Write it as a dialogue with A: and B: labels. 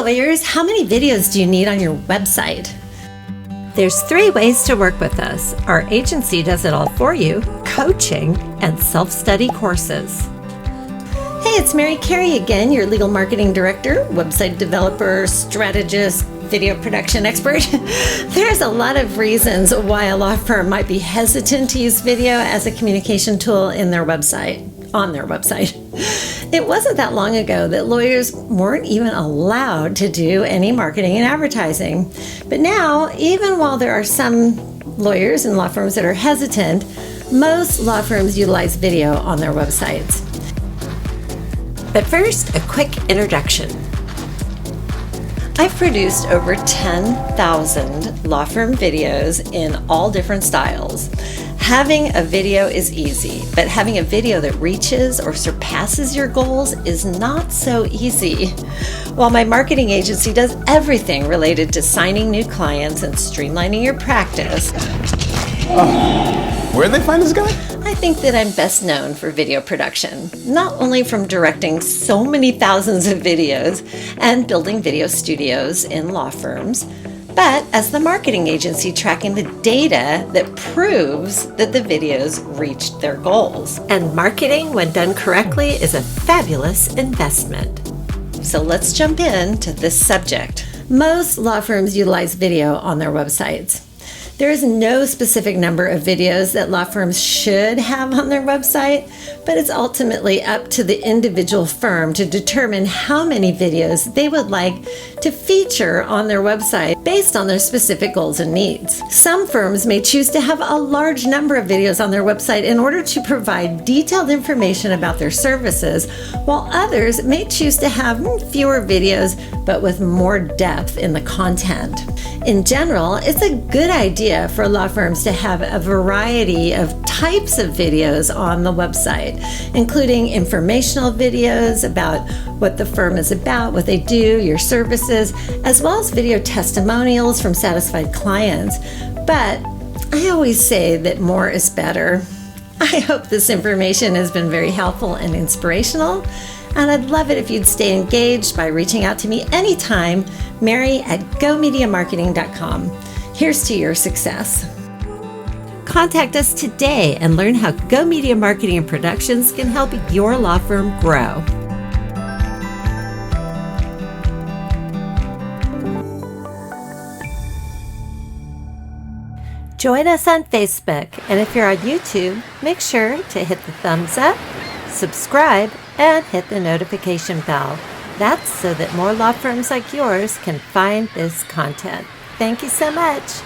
A: lawyers, how many videos do you need on your website? There's 3 ways to work with us. Our agency does it all for you: coaching and self-study courses. Hey, it's Mary Cary again, your legal marketing director, website developer, strategist, video production expert. There's a lot of reasons why a law firm might be hesitant to use video as a communication tool on their website. It wasn't that long ago that lawyers weren't even allowed to do any marketing and advertising. But now, even while there are some lawyers and law firms that are hesitant, most law firms utilize video on their websites. But first, a quick introduction. I've produced over 10,000 law firm videos in all different styles. Having a video is easy, but having a video that reaches or surpasses your goals is not so easy. While my marketing agency does everything related to signing new clients and streamlining your practice,
B: where'd they find this guy?
A: I think that I'm best known for video production, not only from directing so many thousands of videos and building video studios in law firms, but as the marketing agency tracking the data that proves that the videos reached their goals. And marketing, when done correctly, is a fabulous investment. So let's jump into this subject. Most law firms utilize video on their websites. There is no specific number of videos that law firms should have on their website, but it's ultimately up to the individual firm to determine how many videos they would like to feature on their website based on their specific goals and needs. Some firms may choose to have a large number of videos on their website in order to provide detailed information about their services, while others may choose to have fewer videos but with more depth in the content. In general, it's a good idea for law firms to have a variety of types of videos on the website, including informational videos about what the firm is about, what they do, your services, as well as video testimonials from satisfied clients. But I always say that more is better. I hope this information has been very helpful and inspirational, and I'd love it if you'd stay engaged by reaching out to me anytime, Mary@GoMediaMarketing.com. Here's to your success. Contact us today and learn how GoMedia Marketing Productions can help your law firm grow. Join us on Facebook, and if you're on YouTube, make sure to hit the thumbs up, subscribe, and hit the notification bell. That's so that more law firms like yours can find this content. Thank you so much.